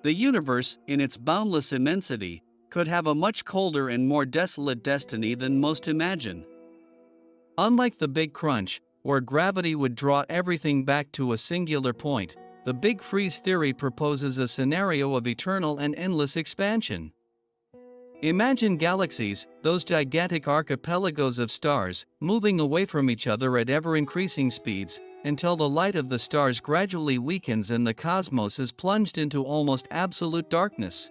The universe, in its boundless immensity, could have a much colder and more desolate destiny than most imagine. Unlike the Big Crunch, where gravity would draw everything back to a singular point, the Big Freeze theory proposes a scenario of eternal and endless expansion. Imagine galaxies, those gigantic archipelagos of stars, moving away from each other at ever-increasing speeds, until the light of the stars gradually weakens and the cosmos is plunged into almost absolute darkness.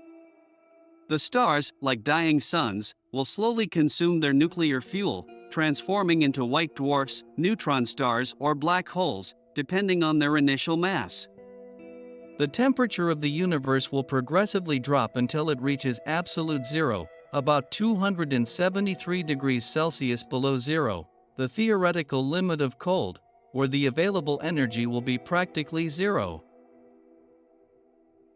The stars, like dying suns, will slowly consume their nuclear fuel, transforming into white dwarfs, neutron stars, or black holes, depending on their initial mass. The temperature of the universe will progressively drop until it reaches absolute zero, about 273 degrees Celsius below zero, the theoretical limit of cold, where the available energy will be practically zero.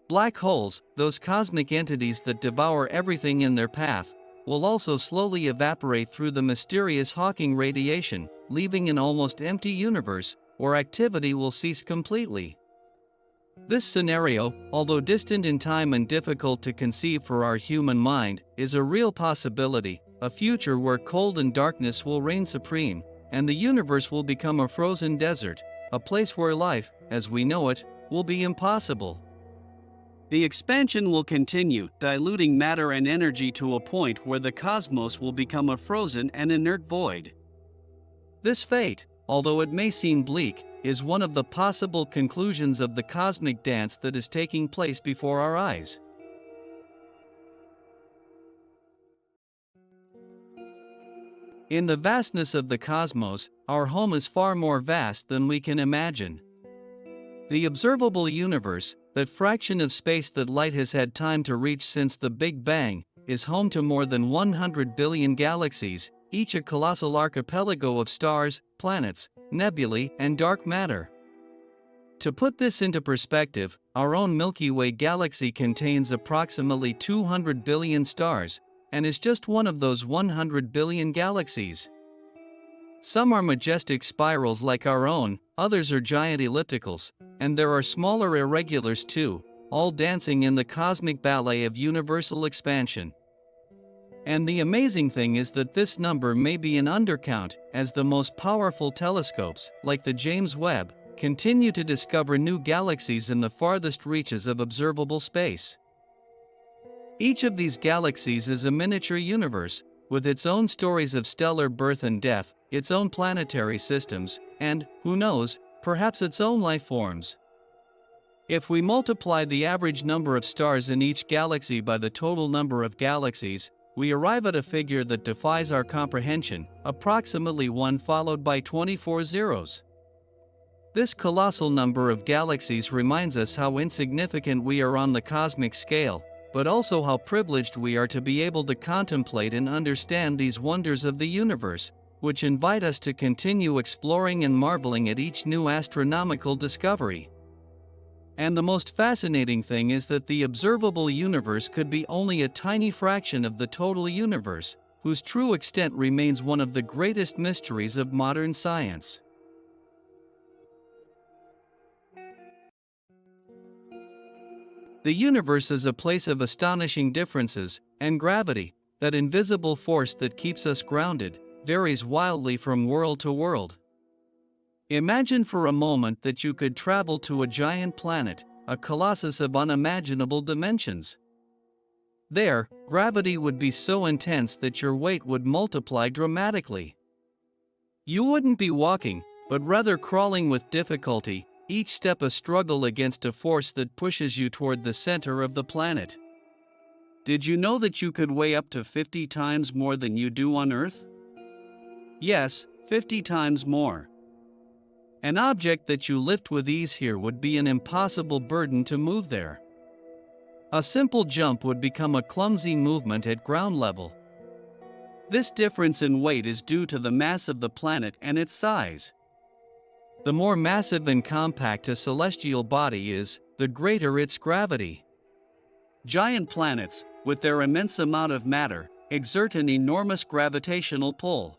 Black holes, those cosmic entities that devour everything in their path, will also slowly evaporate through the mysterious Hawking radiation, leaving an almost empty universe, where activity will cease completely. This scenario, although distant in time and difficult to conceive for our human mind, is a real possibility, a future where cold and darkness will reign supreme, and the universe will become a frozen desert, a place where life, as we know it, will be impossible. The expansion will continue, diluting matter and energy to a point where the cosmos will become a frozen and inert void. This fate, although it may seem bleak, is one of the possible conclusions of the cosmic dance that is taking place before our eyes. In the vastness of the cosmos, our home is far more vast than we can imagine. The observable universe, that fraction of space that light has had time to reach since the Big Bang, is home to more than 100 billion galaxies, each a colossal archipelago of stars, planets, nebulae, and dark matter. To put this into perspective, our own Milky Way galaxy contains approximately 200 billion stars, and is just one of those 100 billion galaxies. Some are majestic spirals like our own, others are giant ellipticals, and there are smaller irregulars too, all dancing in the cosmic ballet of universal expansion. And the amazing thing is that this number may be an undercount, as the most powerful telescopes, like the James Webb, continue to discover new galaxies in the farthest reaches of observable space. Each of these galaxies is a miniature universe, with its own stories of stellar birth and death, its own planetary systems, and, who knows, perhaps its own life forms. If we multiply the average number of stars in each galaxy by the total number of galaxies, we arrive at a figure that defies our comprehension, approximately 1 followed by 24 zeros. This colossal number of galaxies reminds us how insignificant we are on the cosmic scale, but also how privileged we are to be able to contemplate and understand these wonders of the universe, which invite us to continue exploring and marveling at each new astronomical discovery. And the most fascinating thing is that the observable universe could be only a tiny fraction of the total universe, whose true extent remains one of the greatest mysteries of modern science. The universe is a place of astonishing differences, and gravity, that invisible force that keeps us grounded, varies wildly from world to world. Imagine for a moment that you could travel to a giant planet, a colossus of unimaginable dimensions. There, gravity would be so intense that your weight would multiply dramatically. You wouldn't be walking, but rather crawling with difficulty, each step a struggle against a force that pushes you toward the center of the planet. Did you know that you could weigh up to 50 times more than you do on Earth? Yes, 50 times more. An object that you lift with ease here would be an impossible burden to move there. A simple jump would become a clumsy movement at ground level. This difference in weight is due to the mass of the planet and its size. The more massive and compact a celestial body is, the greater its gravity. Giant planets, with their immense amount of matter, exert an enormous gravitational pull.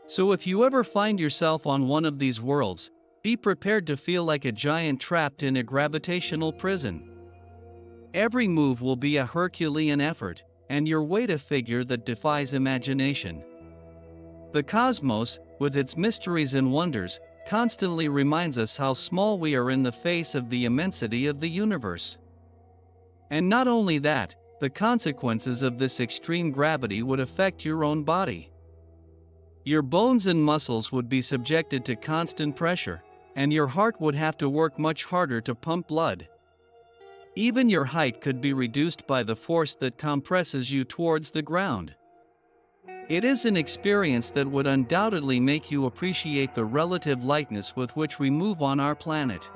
So if you ever find yourself on one of these worlds, be prepared to feel like a giant trapped in a gravitational prison. Every move will be a Herculean effort, and your weight a figure that defies imagination. The cosmos, with its mysteries and wonders, constantly reminds us how small we are in the face of the immensity of the universe. And not only that, the consequences of this extreme gravity would affect your own body. Your bones and muscles would be subjected to constant pressure, and your heart would have to work much harder to pump blood. Even your height could be reduced by the force that compresses you towards the ground. It is an experience that would undoubtedly make you appreciate the relative lightness with which we move on our planet.